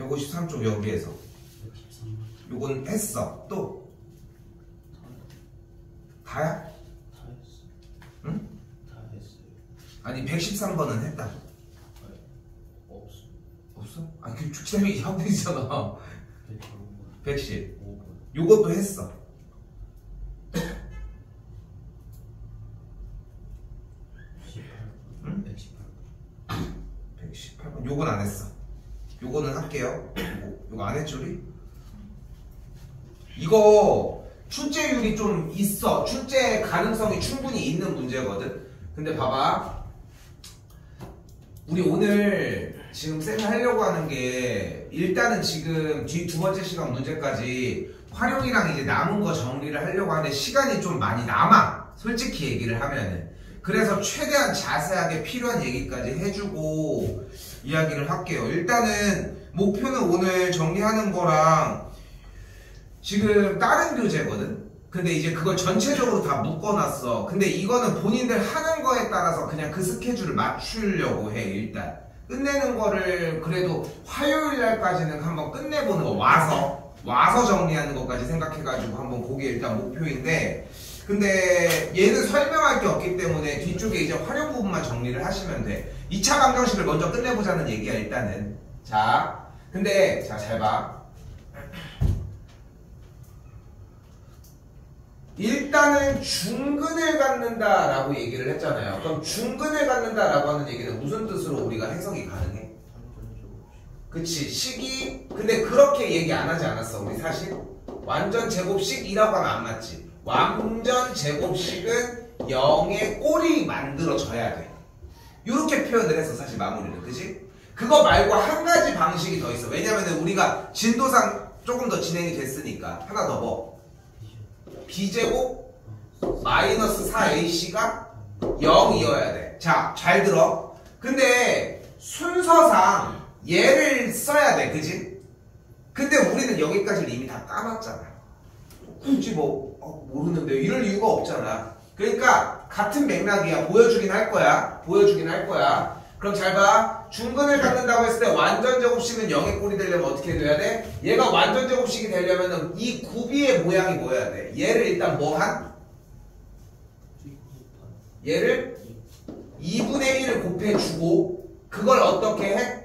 153쪽 여기에서 요건 했어. 또 다야? 다 했어. 응? 다 했어요. 아니 113번은 했다. 없어. 없어? 아니 그 주차장이 하고 있잖아. 110. 5번. 요것도 했어. 18번. 응? 118번. 118번. 요건 안 했어. 요거는 할게요. 요거 안 했죠 우리? 이거 출제율이 좀 있어. 출제 가능성이 충분히 있는 문제거든. 근데 봐봐. 우리 오늘 지금 쌤이 하려고 하는 게 일단은 지금 뒤 두 번째 시간 문제까지 활용이랑 이제 남은 거 정리를 하려고 하는데 시간이 좀 많이 남아. 솔직히 얘기를 하면은. 그래서 최대한 자세하게 필요한 얘기까지 해주고 이야기를 할게요. 일단은 목표는 오늘 정리하는 거랑 지금 다른 교재거든? 근데 이제 그걸 전체적으로 다 묶어놨어. 근데 이거는 본인들 하는 거에 따라서 그냥 그 스케줄을 맞추려고 해, 일단. 끝내는 거를 그래도 화요일 날까지는 한번 끝내보는 거, 와서 정리하는 것까지 생각해가지고 한번 그게 일단 목표인데, 근데 얘는 설명할 게 없기 때문에 뒤쪽에 이제 활용 부분만 정리를 하시면 돼. 2차 방정식을 먼저 끝내보자는 얘기야, 일단은. 자, 근데, 자, 잘 봐. 일단은 중근을 갖는다라고 얘기를 했잖아요. 그럼 중근을 갖는다라고 하는 얘기는 무슨 뜻으로 우리가 해석이 가능해? 그치, 식이. 근데 그렇게 얘기 안 하지 않았어, 우리 사실? 완전 제곱식이라고 하면 안 맞지. 완전 제곱식은 0의 꼴이 만들어져야 돼. 이렇게 표현을 했어, 사실 마무리를. 그치? 그거 말고 한 가지 방식이 더 있어. 왜냐면은 우리가 진도상 조금 더 진행이 됐으니까. 하나 더 뭐? b제곱 마이너스 4ac가 0이어야 돼. 자, 잘 들어. 근데 순서상 얘를 써야 돼. 그지? 근데 우리는 여기까지를 이미 다 까놨잖아. 굳이 뭐 모르는데 이럴 이유가 없잖아. 그러니까 같은 맥락이야. 보여주긴 할 거야. 그럼 잘 봐. 중근을 갖는다고 했을 때 완전 제곱식은 0의 꼴이 되려면 어떻게 돼야 돼? 얘가 완전 제곱식이 되려면 이 구비의 모양이 뭐여야 돼? 얘를 일단 뭐 한? 얘를 2분의 1을 곱해주고 그걸 어떻게 해?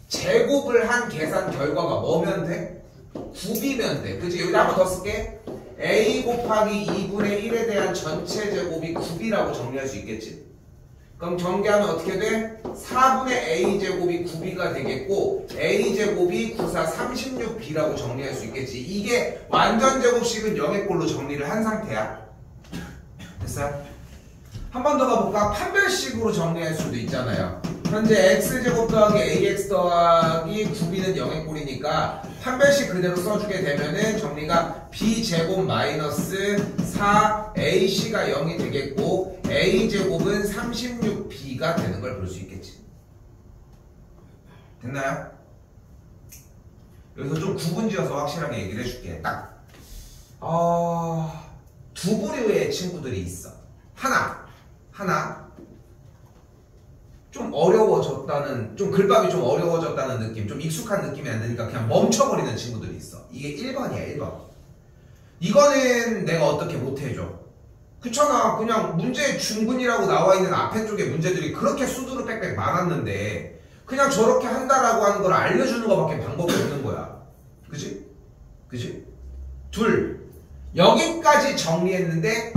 제곱을 한 계산 결과가 뭐면 돼? 굽이면 돼. 그치? 여기다 한 번 더 쓸게. a 곱하기 2분의 1에 대한 전체 제곱이 9이라고 정리할 수 있겠지. 그럼 전개하면 어떻게 돼? 4분의 a제곱이 9b가 되겠고 a제곱이 94 36b라고 정리할 수 있겠지. 이게 완전 제곱식은 0의 꼴로 정리를 한 상태야. 됐어요? 한 번 더 가볼까? 판별식으로 정리할 수도 있잖아요. 현재 x제곱 더하기 ax 더하기 9b는 0의 꼴이니까 판별식 그대로 써주게 되면은 정리가 b제곱 마이너스 4ac가 0이 되겠고 a제곱은 36b가 되는 걸 볼 수 있겠지. 됐나요? 여기서 좀 구분지어서 확실하게 얘기를 해줄게. 딱 두 부류의 친구들이 있어. 하나 좀 어려워졌다는, 좀 글밥이 좀 어려워졌다는 느낌, 좀 익숙한 느낌이 안 드니까 그냥 멈춰버리는 친구들이 있어. 이게 1번이야, 1번. 이거는 내가 어떻게 못해줘. 그렇잖아. 그냥 문제 중근이라고 나와 있는 앞에 쪽에 문제들이 그렇게 수두룩 빽빽 많았는데 그냥 저렇게 한다라고 하는 걸 알려주는 것밖에 방법이 없는 거야. 그치? 둘, 여기까지 정리했는데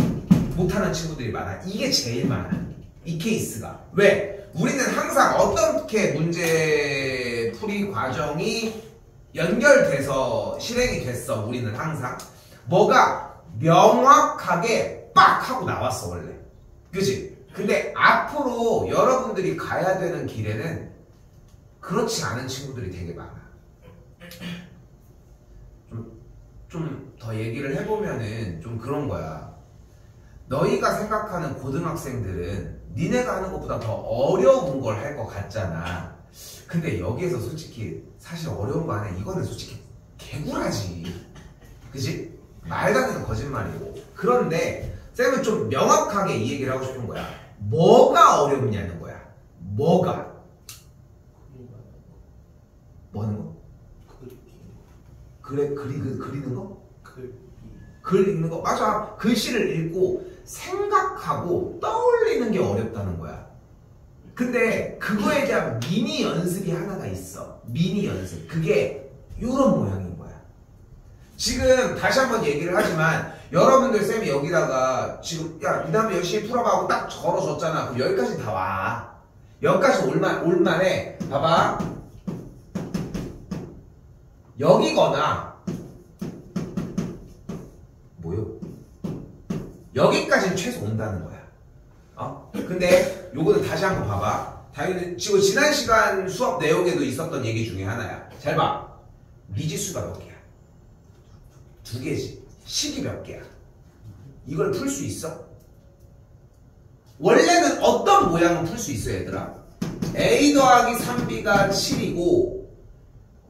못하는 친구들이 많아. 이게 제일 많아. 이 케이스가. 왜? 우리는 항상 어떻게 문제 풀이 과정이 연결돼서 실행이 됐어. 우리는 항상 뭐가 명확하게 빡 하고 나왔어 원래. 그치? 근데 앞으로 여러분들이 가야 되는 길에는 그렇지 않은 친구들이 되게 많아. 좀 더 얘기를 해보면은 좀 그런 거야. 너희가 생각하는 고등학생들은 니네가 하는 것보다 더 어려운 걸 할 것 같잖아. 근데 여기에서 솔직히 사실 어려운 거 아니야. 이거는 솔직히 개구라지. 그치? 말도 안 되는 거짓말이고. 그런데 쌤은 좀 명확하게 이 얘기를 하고 싶은 거야. 뭐가 어렵냐는 거야. 뭐가. 뭐 하는 거? 그리는 거? 글. 글 읽는 거? 맞아. 글씨를 읽고 생각하고 떠올리는 게 어렵다는 거야. 근데 그거에 대한 미니 연습이 하나가 있어. 미니 연습. 그게 이런 모양인 거야. 지금 다시 한번 얘기를 하지만 여러분들 쌤이 여기다가 지금 야 이 다음에 열심히 풀어봐 하고 딱 걸어줬잖아. 그럼 여기까지 다 와. 여기까지 올만해. 봐봐. 여기거나 뭐요? 여기까지는 최소 온다는 거야. 근데 요거는 다시 한번 봐봐. 당연히 지금 지난 시간 수업 내용에도 있었던 얘기 중에 하나야. 잘 봐. 미지수가 몇 개야? 2개지. 식이 몇 개야? 이걸 풀 수 있어? 원래는 어떤 모양은 풀 수 있어 얘들아? a 더하기 3b가 7이고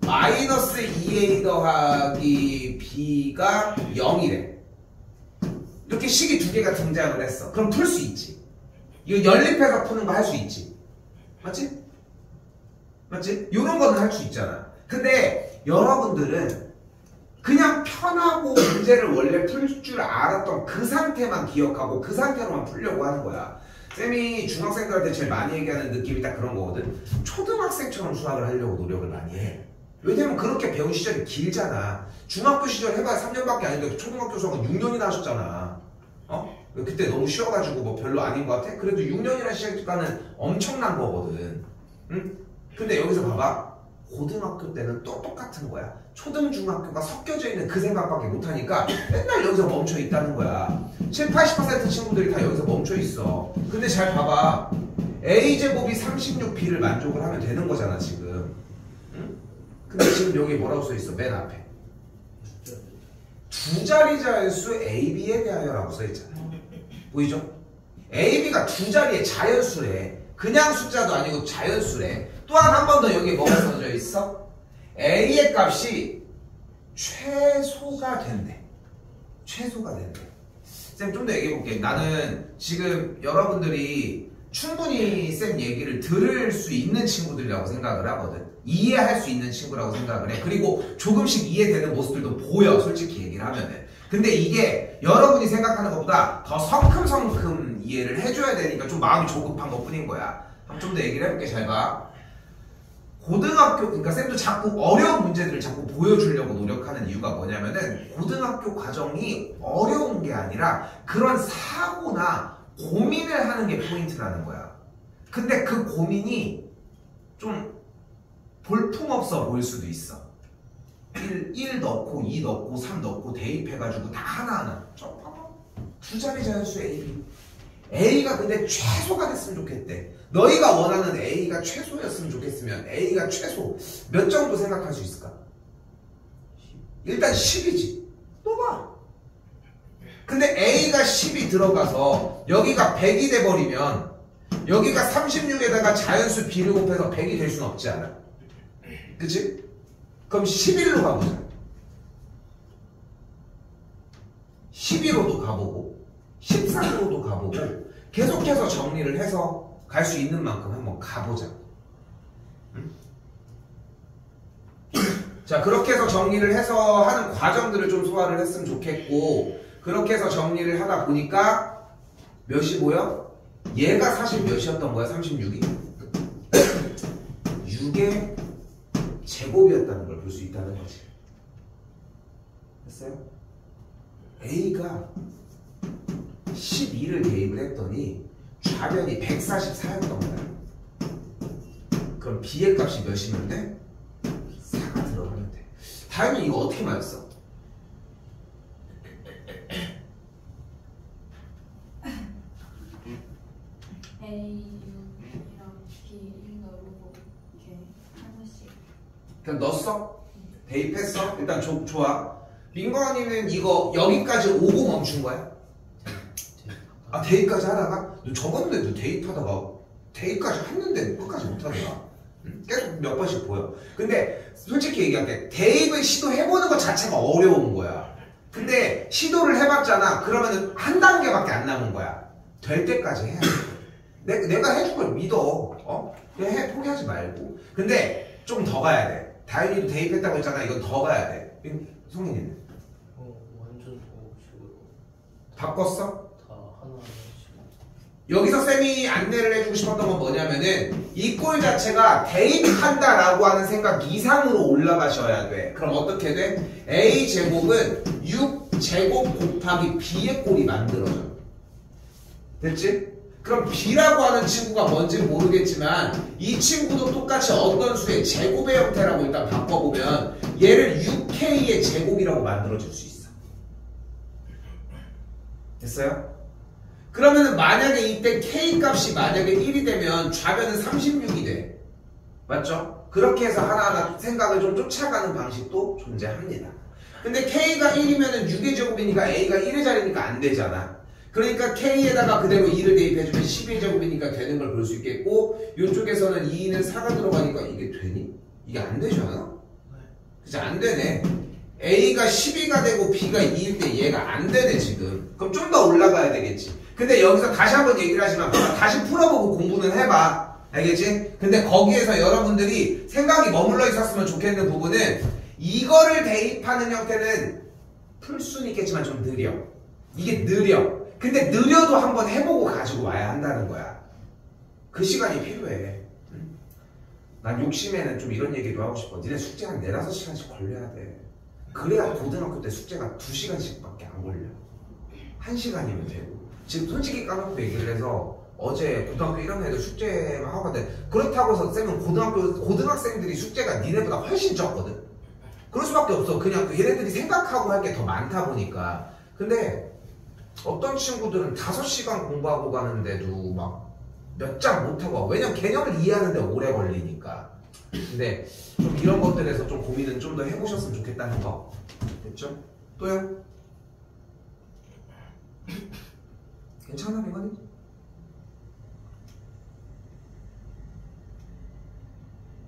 마이너스 2a 더하기 b가 0이래. 이렇게 식이 2개가 등장을 했어. 그럼 풀 수 있지. 이거 연립해서 푸는 거 할 수 있지. 맞지? 맞지? 이런 거는 할 수 있잖아. 근데 여러분들은 그냥 편하고 문제를 원래 풀 줄 알았던 그 상태만 기억하고 그 상태로만 풀려고 하는 거야. 쌤이 중학생들한테 제일 많이 얘기하는 느낌이 딱 그런 거거든. 초등학생처럼 수학을 하려고 노력을 많이 해. 왜냐면 그렇게 배운 시절이 길잖아. 중학교 시절 해봐야 3년밖에 아닌데 초등학교 수학은 6년이나 하셨잖아. 그때 너무 쉬워가지고 뭐 별로 아닌 것 같아? 그래도 6년이나 시간은 엄청난 거거든. 응? 근데 여기서 봐봐. 고등학교 때는 또 똑같은 거야. 초등, 중학교가 섞여져 있는 그 생각밖에 못하니까 맨날 여기서 멈춰 있다는 거야. 70~80% 친구들이 다 여기서 멈춰 있어. 근데 잘 봐봐. a제곱이 36b를 만족을 하면 되는 거잖아 지금. 응? 근데 지금 여기 뭐라고 써있어? 맨 앞에 두 자리 자연수 AB에 대하여라고 써있잖아. 보이죠? AB가 두 자리의 자연수래. 그냥 숫자도 아니고 자연수래. 또한 한 번 더 여기에 뭐가 써져 있어? A의 값이 최소가 된대. 최소가 된대. 쌤 좀 더 얘기해볼게. 나는 지금 여러분들이 충분히 쌤 얘기를 들을 수 있는 친구들이라고 생각을 하거든. 이해할 수 있는 친구라고 생각을 해. 그리고 조금씩 이해되는 모습들도 보여. 솔직히 얘기를 하면은. 근데 이게 여러분이 생각하는 것보다 더 성큼성큼 이해를 해줘야 되니까 좀 마음이 조급한 것 뿐인 거야. 좀 더 얘기를 해볼게. 잘 봐. 고등학교, 그러니까 쌤도 자꾸 어려운 문제들을 자꾸 보여주려고 노력하는 이유가 뭐냐면은 고등학교 과정이 어려운 게 아니라 그런 사고나 고민을 하는 게 포인트라는 거야. 근데 그 고민이 좀 볼품없어 보일 수도 있어. 1 넣고 2 넣고 3 넣고 대입해가지고 다 하나하나. 두 자리 자연수 A. A가 근데 최소가 됐으면 좋겠대. 너희가 원하는 A가 최소였으면 좋겠으면 A가 최소 몇 정도 생각할 수 있을까? 일단 10이지. 또 봐. 근데 A가 10이 들어가서 여기가 100이 돼버리면 여기가 36에다가 자연수 B를 곱해서 100이 될 수는 없지 않아? 그치? 그럼 11로 가보자. 11호도 가보고 13호도 가보고 계속해서 정리를 해서 갈 수 있는 만큼 한번 가보자. 응? 자, 그렇게 해서 정리를 해서 하는 과정들을 좀 소화를 했으면 좋겠고, 그렇게 해서 정리를 하다 보니까 몇이 보여? 얘가 사실 몇이었던 거야? 36이? 6의 제곱이었다는 걸 볼 수 있다는 거지. 됐어요? A가 12를 대입을 했더니 좌변이 144였던 거야. 그럼 B의 값이 몇이면 돼? 4가 들어가면 돼. 다행히 이거 어떻게 맞았어? A 6이랑 B 1 넣고 이렇게 하나씩. 그냥 넣었어? 대입했어? 일단 좋아. 민건이는 이거 여기까지 오고 멈춘 거야? 아, 대입까지 하다가? 너 저번에 너 대입하다가 대입까지 했는데 끝까지 못하더라. 계속 몇 번씩 보여. 근데 솔직히 얘기할게. 대입을 시도해보는 것 자체가 어려운 거야. 근데 시도를 해봤잖아. 그러면은 한 단계밖에 안 남은 거야. 될 때까지 해야 돼. 내가 해줄 걸 믿어. 그냥 포기하지 말고. 근데 좀 더 가야 돼. 다윤이도 대입했다고 했잖아. 이건 더 가야 돼. 성민이는 완전 좋으시고요. 바꿨어? 다 하나하나씩. 여기서 쌤이 안내를 해주고 싶었던 건 뭐냐면은 이 꼴 자체가 대입한다라고 하는 생각 이상으로 올라가셔야 돼. 그럼 어떻게 돼? A제곱은 6제곱 곱하기 B의 꼴이 만들어져. 됐지? 그럼 B라고 하는 친구가 뭔지 모르겠지만 이 친구도 똑같이 어떤 수의 제곱의 형태라고 일단 바꿔보면 얘를 6K의 제곱이라고 만들어줄 수 있어. 됐어요? 그러면은 만약에 이때 K 값이 만약에 1이 되면 좌변은 36이 돼. 맞죠? 그렇게 해서 하나하나 생각을 좀 쫓아가는 방식도 존재합니다. 근데 K가 1이면은 6의 제곱이니까 A가 1의 자리니까 안 되잖아. 그러니까 K에다가 그대로 2를 대입해주면 12의 제곱이니까 되는 걸 볼 수 있겠고 이쪽에서는 2는 4가 들어가니까 이게 되니? 이게 안 되지 않아? 그치? 안 되네. A가 12가 되고 B가 2일 때 얘가 안 되네 지금. 그럼 좀 더 올라가야 되겠지. 근데 여기서 다시 한번 얘기를 하지만 다시 풀어보고 공부는 해봐. 알겠지? 근데 거기에서 여러분들이 생각이 머물러 있었으면 좋겠는 부분은 이거를 대입하는 형태는 풀 수는 있겠지만 좀 느려. 이게 느려. 근데 느려도 한번 해보고 가지고 와야 한다는 거야. 그 시간이 필요해. 난 욕심에는 좀 이런 얘기도 하고 싶어. 니네 숙제 한 4, 5시간씩 걸려야 돼. 그래야 고등학교 때 숙제가 2시간씩밖에 안 걸려. 1시간이면 되고. 지금 솔직히 까놓고 얘기를 해서 어제 고등학교 1학년 애들 숙제만 하고 갔는데 그렇다고 해서 쌤은 고등학생들이 숙제가 니네보다 훨씬 적거든. 그럴 수밖에 없어. 그냥 얘네들이 생각하고 할 게 더 많다 보니까. 근데 어떤 친구들은 5시간 공부하고 가는데도 막 몇 장 못하고 와. 왜냐면 개념을 이해하는데 오래 걸리니까. 근데 좀 이런 것들에서 좀 고민은 좀 더 해보셨으면 좋겠다는 거. 됐죠? 또요? 괜찮아, 민건이?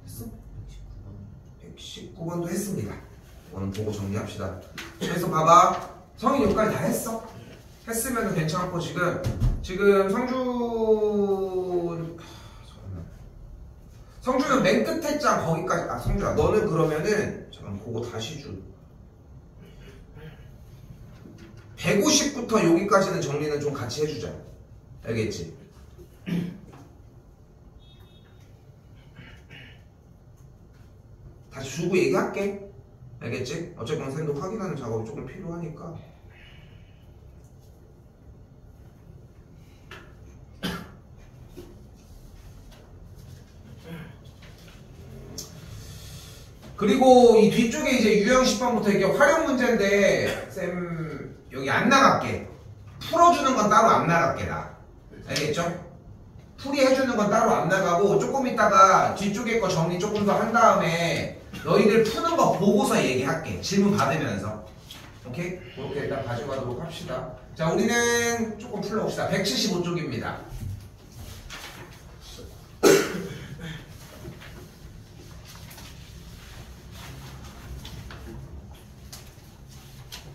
했어? 119번도 했습니다. 오늘 보고 정리합시다. 그래서 봐봐. 성인 여기까지 다 했어. 했으면 괜찮고 지금 성주는 맨 끝에 장 거기까지. 아 성주야 너는 그러면은 잠깐 그거 다시 줘. 150부터 여기까지는 정리는 좀 같이 해주자. 알겠지? 다시 주고 얘기할게. 알겠지? 어쨌건 선생님도 확인하는 작업이 조금 필요하니까. 그리고 이 뒤쪽에 이제 유형 10번부터 이게 활용 문제인데 쌤 여기 안 나갈게. 풀어주는 건 따로 안 나갈게 나. 알겠죠? 풀이해주는 건 따로 안 나가고 조금 있다가 뒤쪽에 거 정리 조금 더 한 다음에 너희들 푸는 거 보고서 얘기할게. 질문 받으면서. 오케이? 그렇게 일단 가져가도록 합시다. 자 우리는 조금 풀러봅시다. 175쪽입니다.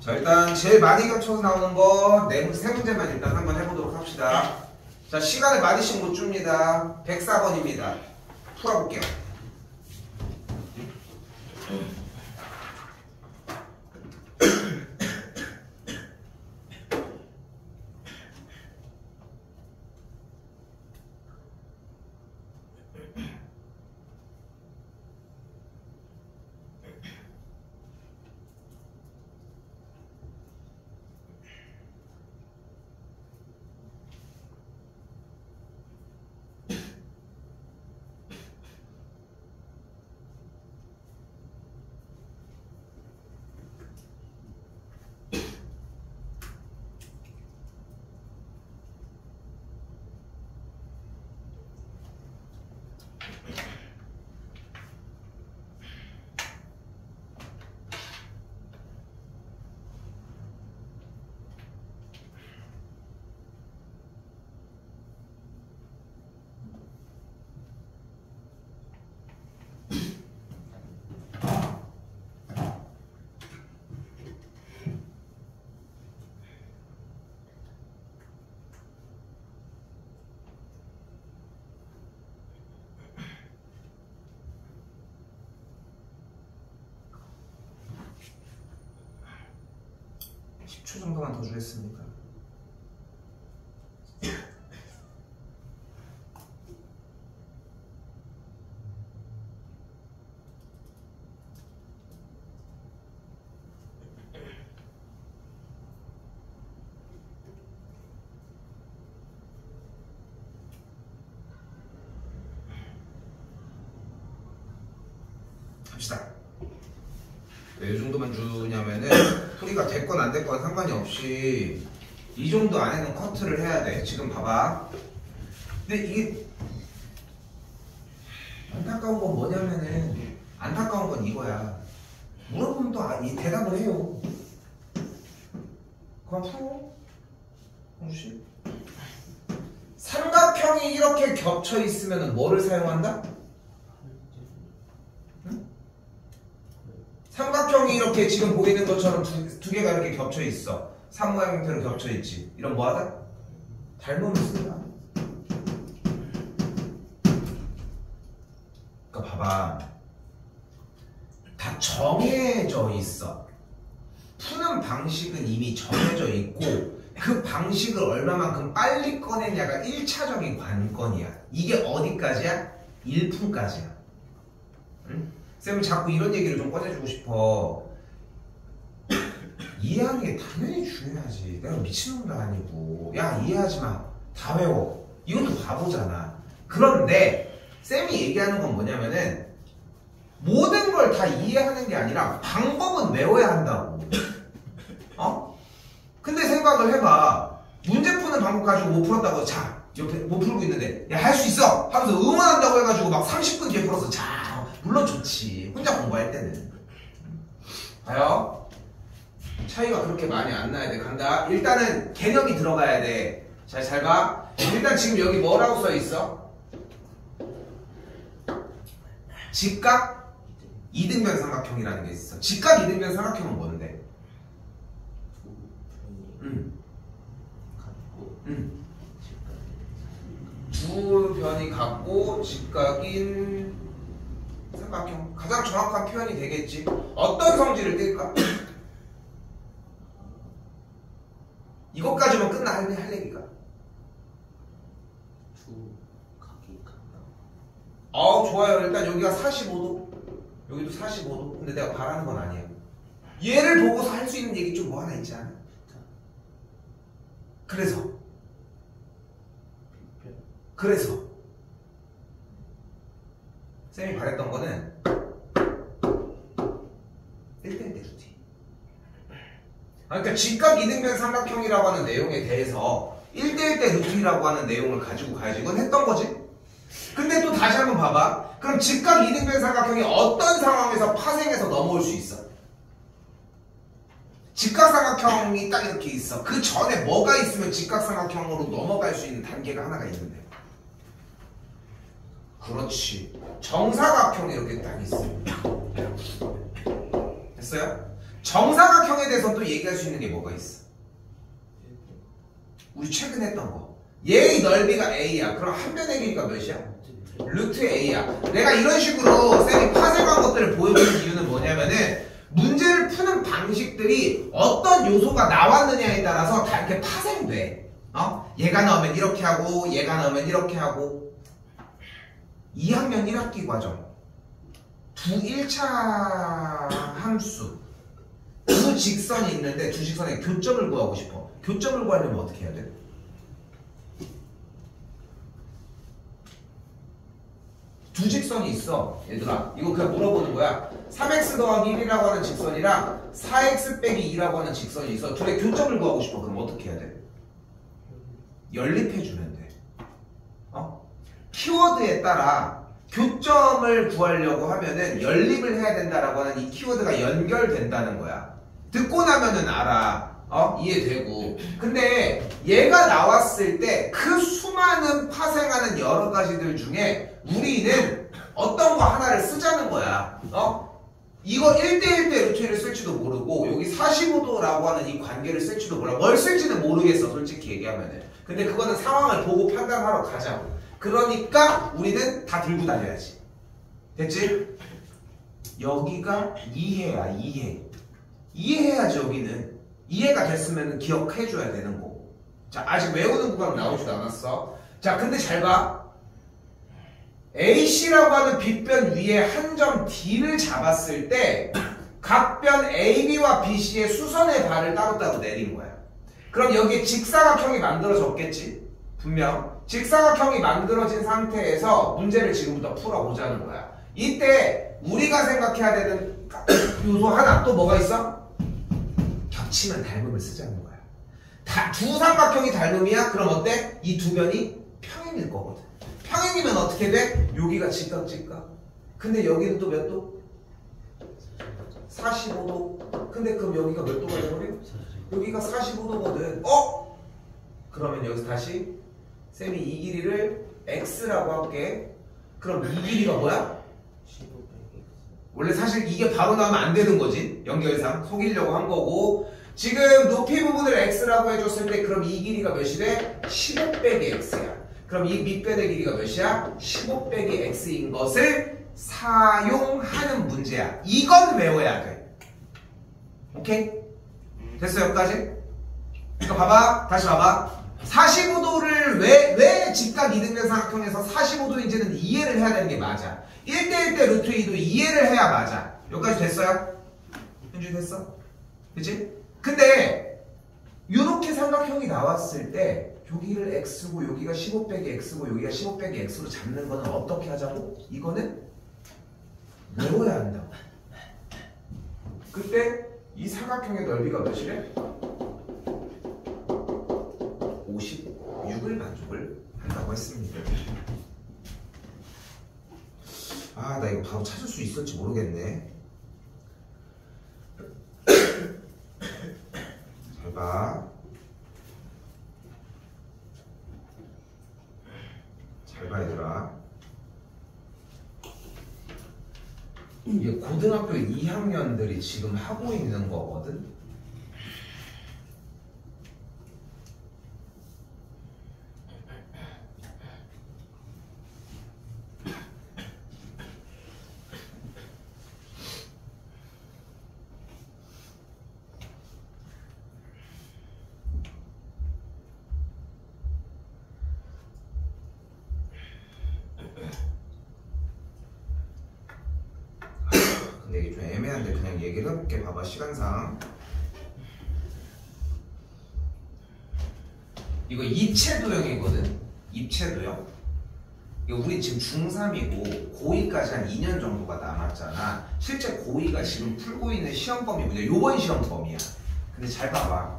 자 일단 제일 많이 겹쳐서 나오는 거 세 문제만 일단 한번 해보도록 합시다. 자 시간을 많이씩 못 줍니다. 104번입니다. 풀어볼게요. 정도만 더 주겠습니까? 합시다. 왜 이 정도만 주냐면은 풀이가 됐건 안 됐건 상관이 없이 이 정도 안에는 커트를 해야 돼. 지금 봐봐. 근데 이게 안타까운 건 뭐냐면은 안타까운 건 이거야. 물어보면 또 이 대답을 해요. 그만 풀어. 혹시 삼각형이 이렇게 겹쳐 있으면 뭐를 사용한다? 삼각형이 이렇게 지금 보이는 것처럼 두 개가 이렇게 겹쳐 있어. 삼모양 형태로 겹쳐 있지. 이런 뭐하다? 닮음을 쓴다. 그러니까 봐봐. 다 정해져 있어. 푸는 방식은 이미 정해져 있고 그 방식을 얼마만큼 빨리 꺼내냐가 1차적인 관건이야. 이게 어디까지야? 1분까지야. 응? 쌤은 자꾸 이런 얘기를 좀 꺼내주고 싶어. 이해하는 게 당연히 중요하지. 내가 미친놈도 아니고. 야, 이해하지 마. 다 외워. 이것도 바보잖아. 그런데 쌤이 얘기하는 건 뭐냐면은 모든 걸 다 이해하는 게 아니라 방법은 외워야 한다고. 어? 근데 생각을 해봐. 문제 푸는 방법 가지고 못 풀었다고. 자, 옆에 못 풀고 있는데 야, 할 수 있어! 하면서 응원한다고 해가지고 막 30분 뒤에 풀어서 자, 물론 좋지. 혼자 공부할 때는. 봐요. 차이가 그렇게 많이 안 나야 돼. 간다. 일단은 개념이 들어가야 돼. 잘 봐. 일단 지금 여기 뭐라고 써 있어? 직각 이등변 삼각형이라는 게 있어. 직각 이등변 삼각형은 뭔데? 두 변이 같고 직각인 삼각형. 가장 정확한 표현이 되겠지. 어떤 성질을 띨까? 이것까지만 끝나 할 얘기가. 두 각이 같다. 좋아요. 일단 여기가 45도, 여기도 45도. 근데 내가 바라는 건 아니야. 얘를 보고서 할 수 있는 얘기 좀 뭐 하나 있지 않아? 그래서 쌤이 바랬던 거는 1대1대 루티. 그러니까 직각 이등변 삼각형이라고 하는 내용에 대해서 1대1대 루티라고 하는 내용을 가지고 가야지. 이건 했던 거지. 근데 또 다시 한번 봐봐. 그럼 직각 이등변 삼각형이 어떤 상황에서 파생해서 넘어올 수 있어? 직각삼각형이 딱 이렇게 있어. 그 전에 뭐가 있으면 직각삼각형으로 넘어갈 수 있는 단계가 하나가 있는데. 그렇지. 정사각형이 이렇게 딱 있어. 됐어요? 정사각형에 대해서 또 얘기할 수 있는 게 뭐가 있어? 우리 최근 했던 거. 얘의 넓이가 A야. 그럼 한 변의 길이가 몇이야? 루트 A야. 내가 이런 식으로 쌤이 파생한 것들을 보여주는 이유는 뭐냐면은 문제를 푸는 방식들이 어떤 요소가 나왔느냐에 따라서 다 이렇게 파생돼. 얘가 나오면 이렇게 하고 얘가 나오면 이렇게 하고. 2학년 1학기 과정. 두 1차 함수. 두 직선이 있는데 두 직선의 교점을 구하고 싶어. 교점을 구하려면 어떻게 해야 돼? 두 직선이 있어. 얘들아, 이거 그냥 물어보는 거야. 3x 더하기 1이라고 하는 직선이랑 4x 빼기 2라고 하는 직선이 있어. 둘의 교점을 구하고 싶어. 그럼 어떻게 해야 돼? 연립해주면 돼. 키워드에 따라 교점을 구하려고 하면은 연립을 해야 된다라고 하는 이 키워드가 연결된다는 거야. 듣고 나면은 알아. 이해되고. 근데 얘가 나왔을 때 그 수많은 파생하는 여러 가지들 중에 우리는 어떤 거 하나를 쓰자는 거야. 이거 1대1대 루트를 쓸지도 모르고 여기 45도라고 하는 이 관계를 쓸지도 몰라. 뭘 쓸지는 모르겠어, 솔직히 얘기하면은. 근데 그거는 상황을 보고 판단하러 가자고. 그러니까 우리는 다 들고 다녀야지. 됐지? 여기가 이해야, 이해. 이해해야지. 여기는 이해가 됐으면 기억해줘야 되는 거고. 자, 아직 외우는 구간 나오지도 않았어. 자, 근데 잘 봐. AC라고 하는 빗변 위에 한 점 D를 잡았을 때 각변 AB와 BC의 수선의 발을 따로따로 내린 거야. 그럼 여기에 직사각형이 만들어졌겠지? 분명. 직사각형이 만들어진 상태에서 문제를 지금부터 풀어보자는 거야. 이때 우리가 생각해야 되는 요소 하나 또 뭐가 있어? 겹치면 닮음을 쓰자는 거야. 두 삼각형이 닮음이야? 그럼 어때? 이 두 변이 평행일 거거든. 평행이면 어떻게 돼? 여기가 직각. 근데 여기는 또 몇 도? 45도. 근데 그럼 여기가 몇 도가 돼버려? 여기가 45도거든. 그러면 여기서 다시 쌤이 이 길이를 x라고 할게. 그럼 이 길이가 뭐야? 1500x. 원래 사실 이게 바로 나오면 안 되는 거지. 연결상 속이려고 한 거고. 지금 높이 부분을 x라고 해줬을 때 그럼 이 길이가 몇이 돼? 15 빼기 x야. 그럼 이 밑변의 길이가 몇이야? 15 빼기 x인 것을 사용하는 문제야. 이건 외워야 돼. 오케이? 됐어 여기까지? 그러니까 봐봐. 다시 봐봐. 45도를 왜 직각 이등변 삼각형에서 45도인지는 이해를 해야 되는 게 맞아. 1대1 대 루트 2도 이해를 해야 맞아. 여기까지 됐어요? 현준이 됐어? 그치? 근데 이렇게 삼각형이 나왔을 때 여기를 x고 여기가 15 빼기 x고 여기가 15 빼기 x로 잡는 거는 어떻게 하자고? 이거는 외워야 한다고. 그때 이 삼각형의 넓이가 몇이래? 56을 만족을 한다고 했습니다. 아, 나 이거 바로 찾을 수 있을지 모르겠네. 잘 봐. 잘 봐, 얘들아. 이게 고등학교 2학년들이 지금 하고 있는 거거든. 근데 이게 좀 애매한데 그냥 얘기를 해볼게. 봐봐, 시간상. 이거 입체도형이거든. 입체도형. 이거 우리 지금 중3이고 고2까지 한 2년 정도가 남았잖아. 실제 고2가 지금 풀고 있는 시험 범위 뭐냐? 요번 시험 범위야. 근데 잘 봐봐.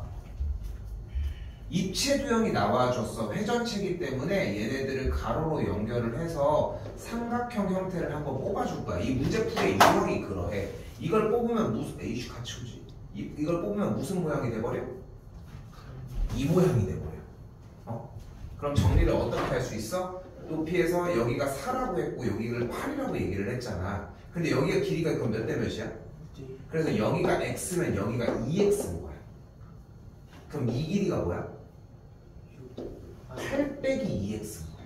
입체도형이 나와줬어. 회전체이기 때문에 얘네들을 가로로 연결을 해서 삼각형 형태를 한번 뽑아줄 거야. 이 문제풀이의 유형이 그러해. 이걸 뽑으면 무슨 에이씨 같이 오지. 이걸 뽑으면 무슨 모양이 돼버려? 이 모양이 돼버려. 그럼 정리를 어떻게 할 수 있어? 높이에서 여기가 4라고 했고 여기를 8이라고 얘기를 했잖아. 근데 여기가 길이가 그럼 몇 대 몇이야? 그래서 여기가 x면 여기가 2x인 거야. 그럼 이 길이가 뭐야? 8 빼기 2x인 거야.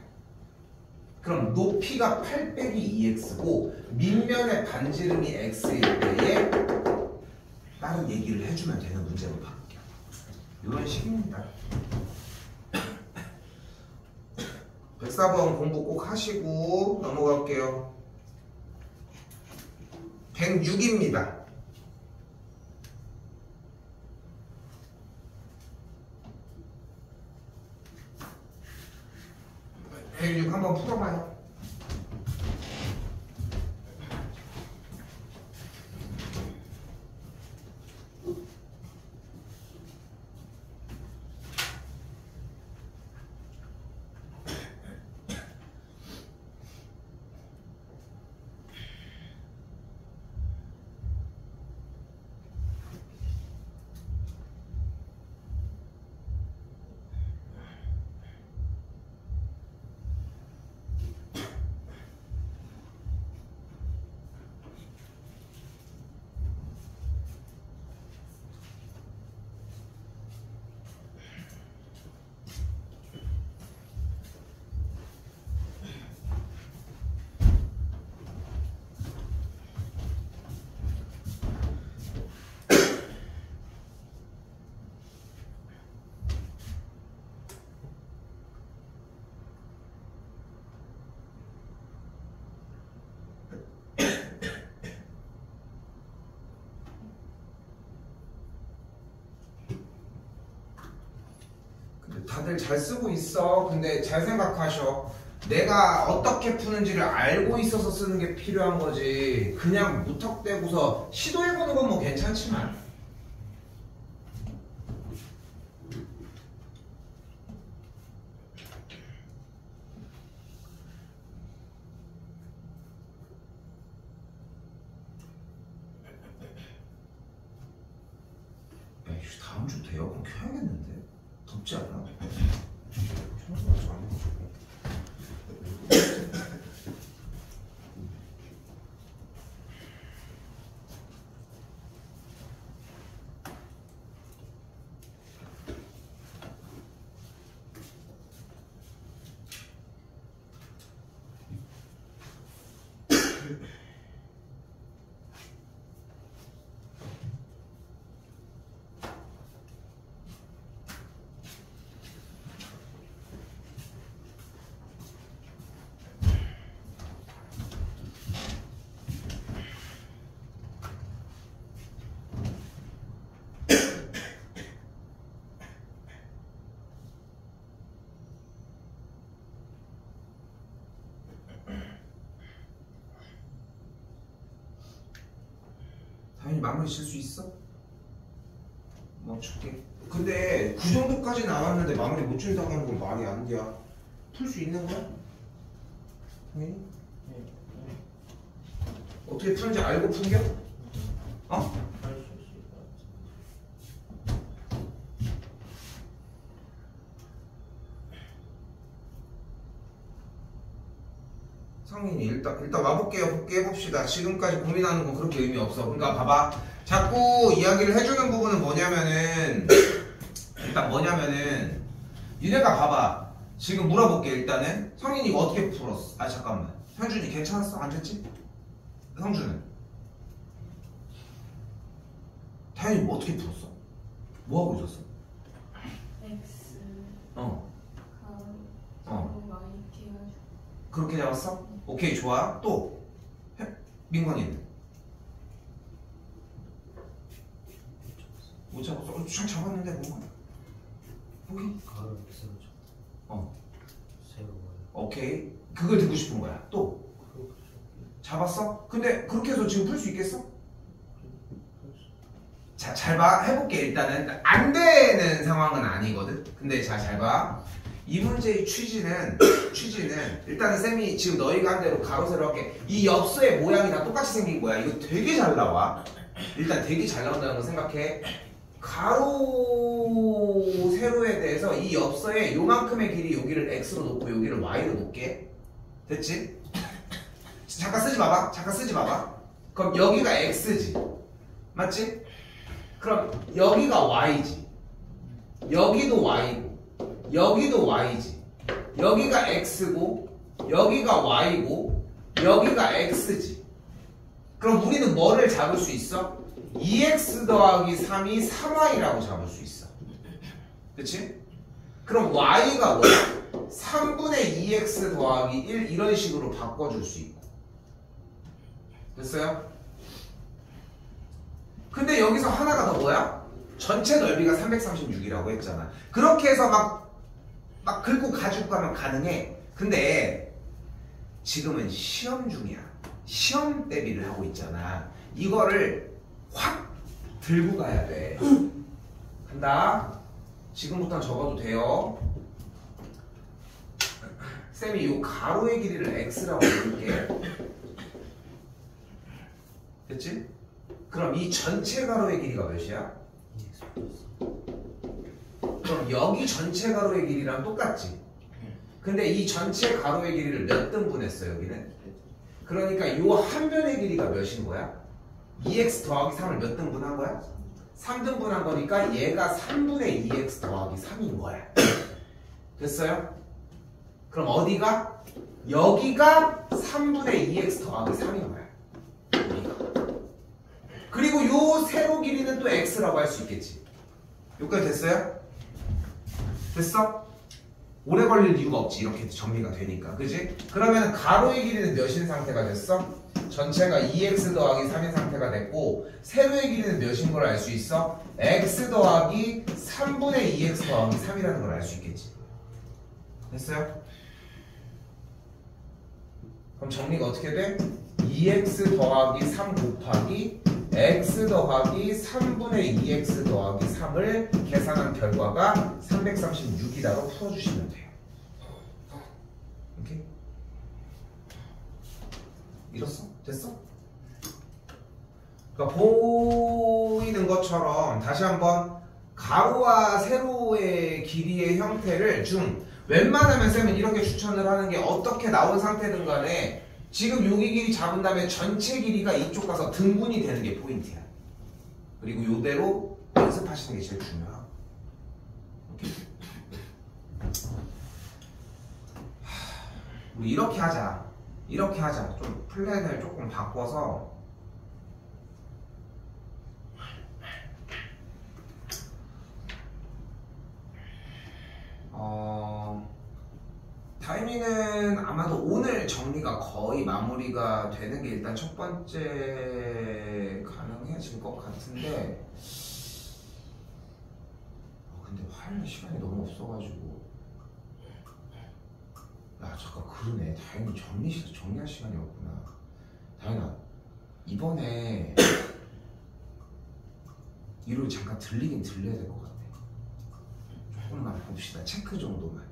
그럼 높이가 8 빼기 2x고 밑면의 반지름이 x일 때에 다른 얘기를 해주면 되는 문제로 바뀌어. 이런 식입니다. 104번 공부 꼭 하시고 넘어갈게요. 106입니다. 106 한번 풀어봐요. 다들 잘 쓰고 있어. 근데 잘 생각하셔. 내가 어떻게 푸는지를 알고 있어서 쓰는 게 필요한 거지. 그냥 무턱대고서 시도해보는 건 뭐 괜찮지만. 에이씨, 다음 주부터 에어컨 켜야겠는데? 덥지 않아? 청소가 잘안 해가지고. 당연히 마무리 질 수 있어? 멈출게. 근데 그 정도까지 나왔는데 마무리 못 준다고 하는 건 말이 안 돼. 풀 수 있는 거야? 당연히? 어떻게 푸는지 알고 푼겨? 어? 성인이 일단 와볼게요. 해봅시다. 지금까지 고민하는 건 그렇게 의미 없어. 그러니까 봐봐. 자꾸 이야기를 해주는 부분은 뭐냐면은 니네가 봐봐. 지금 물어볼게. 일단은 성인이 이거 어떻게 풀었어? 아 잠깐만. 현준이 괜찮았어? 안 됐지? 성준은? 다현이 뭐 어떻게 풀었어? 뭐 하고 있었어? X 어. 가로 Y 이렇게 해가지고 그렇게 잡았어? 오케이 좋아. 또 민건이는? 못 잡았어? 잘 잡았는데 뭔가. 오케이. 가로 X로 쳐. 어. 세로 Y. 오케이. 그걸 듣고 싶은 거야. 또 잡았어? 근데 그렇게 해서 지금 풀 수 있겠어? 자, 잘 봐. 해볼게. 일단은 안 되는 상황은 아니거든. 근데 자, 잘 봐. 이 문제의 취지는 일단은 쌤이 지금 너희가 한 대로 가로 세로 할게. 이 엽서의 모양이 다 똑같이 생긴 거야. 이거 되게 잘 나와. 일단 되게 잘 나온다는 거 생각해. 가로 세로에 대해서 이 엽서에 요만큼의 길이 여기를 x로 놓고 여기를 y로 놓게. 됐지? 잠깐 쓰지 마봐. 그럼 여기가 x지. 맞지? 그럼 여기가 y지. 여기도 y고 여기도 y지. 여기가 x고 여기가 y고 여기가 x지. 그럼 우리는 뭐를 잡을 수 있어? 2x 더하기 3이 3y라고 잡을 수 있어. 그치? 그럼 y가 뭐야? 3분의 2x 더하기 1 이런 식으로 바꿔줄 수 있고. 됐어요? 근데 여기서 하나가 더 뭐야? 전체 넓이가 336이라고 했잖아. 그렇게 해서 막 긁고 가지고 가면 가능해. 근데 지금은 시험 중이야. 시험 대비를 하고 있잖아. 이거를 확 들고 가야 돼. 간다. 지금부터 적어도 돼요. 쌤이 이 가로의 길이를 x라고 부를게. 됐지? 그럼 이 전체 가로의 길이가 몇이야? 그럼 여기 전체 가로의 길이랑 똑같지? 근데 이 전체 가로의 길이를 몇 등분했어 여기는? 그러니까 요 한 변의 길이가 몇인 거야? 2x 더하기 3을 몇 등분한 거야? 3등분한 거니까 얘가 3분의 2x 더하기 3인 거야. 됐어요? 그럼 어디가? 여기가 3분의 2x 더하기 3인 거야. 그리고 요 세로 길이는 또 x라고 할 수 있겠지. 여기까지 됐어요? 됐어? 오래 걸릴 이유가 없지. 이렇게 정리가 되니까. 그지? 그러면 가로의 길이는 몇인 상태가 됐어? 전체가 2x 더하기 3인 상태가 됐고 세로의 길이는 몇인 걸 알 수 있어? x 더하기 3분의 2x 더하기 3이라는 걸 알 수 있겠지. 됐어요? 그럼 정리가 어떻게 돼? 2x 더하기 3 곱하기 x 더하기 3분의 2x 더하기 3을 계산한 결과가 336이라고 풀어주시면 돼요. 오케이? 이렇어? 됐어? 그러니까 보이는 것처럼 다시 한번 가로와 세로의 길이의 형태를 좀 웬만하면 쌤은 이렇게 추천을 하는 게 어떻게 나온 상태든 간에 지금 여기 길이 잡은 다음에 전체 길이가 이쪽 가서 등분이 되는 게 포인트야. 그리고 이대로 연습하시는 게 제일 중요하고. 오케이? 우리 이렇게 하자. 이렇게 하자. 좀 플랜을 조금 바꿔서 타이밍은 아마도 오늘 정리가 거의 마무리가 되는 게 일단 첫 번째 가능해질 것 같은데 근데 화요일 시간이 너무 없어가지고 야 잠깐 그러네. 다행히 정리할 시간이 없구나. 다행아 이번에 일요일 잠깐 들리긴 들려야 될 것 같아. 조금만 봅시다. 체크 정도만.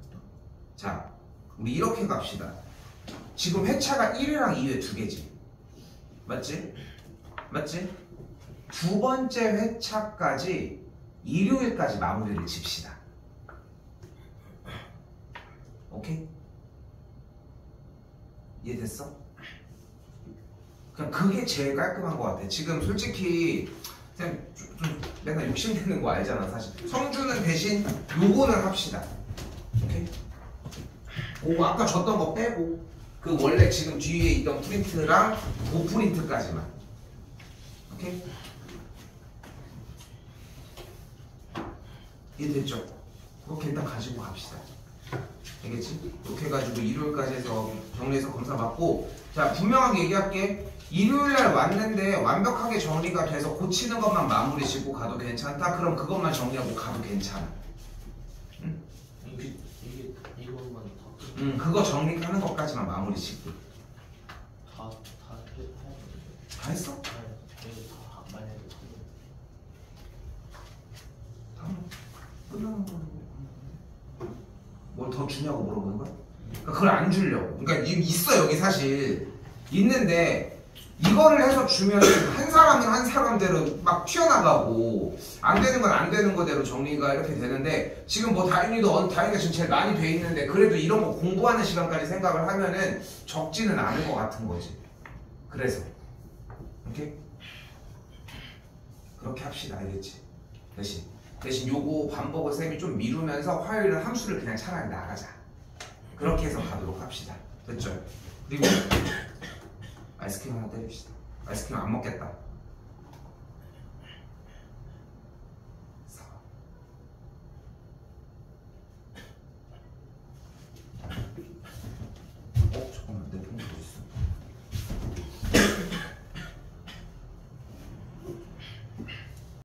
자 우리 이렇게 갑시다. 지금 회차가 1회랑 2회 두 개지. 맞지? 맞지? 두 번째 회차까지 일요일까지 마무리를 칩시다. 오케이? 이해됐어? 그냥 그게 제일 깔끔한 것 같아. 지금 솔직히 좀 맨날 욕심내는 거 알잖아 사실. 성주는 대신 요거는 합시다. 오케이? 오 아까 줬던 거 빼고 그 원래 지금 뒤에 있던 프린트랑 그 프린트까지만. 오케이? 이해됐죠? 그렇게 일단 가지고 갑시다. 알겠지? 이렇게 해가지고 일요일까지 해서 정리해서 검사 받고. 자 분명하게 얘기할게. 일요일날 왔는데 완벽하게 정리가 돼서 고치는 것만 마무리 짓고 가도 괜찮다? 그럼 그것만 정리하고 가도 괜찮아. 응? 이것만 그거 정리하는 것까지만 마무리 짓고. 다 했어? 안 해도 끝나는 거는 뭘 더 주냐고 물어보는 거야? 그러니까 그걸 안 주려고. 그러니까 있어 여기 사실 있는데 이거를 해서 주면 한 사람은 한 사람대로 막 튀어나가고 안 되는 건 안 되는 거대로 정리가 이렇게 되는데 지금 뭐 다인이가 지금 제일 많이 돼 있는데 그래도 이런 거 공부하는 시간까지 생각을 하면은 적지는 않을 것 같은 거지. 그래서 오케이? 그렇게 합시다. 알겠지? 대신 요거 반복을 쌤이 좀 미루면서 화요일은 함수를 그냥 차라리 나가자. 그렇게 해서 가도록 합시다. 됐죠? 그리고 아이스크림 하나 때립시다. 아이스크림 안 먹겠다.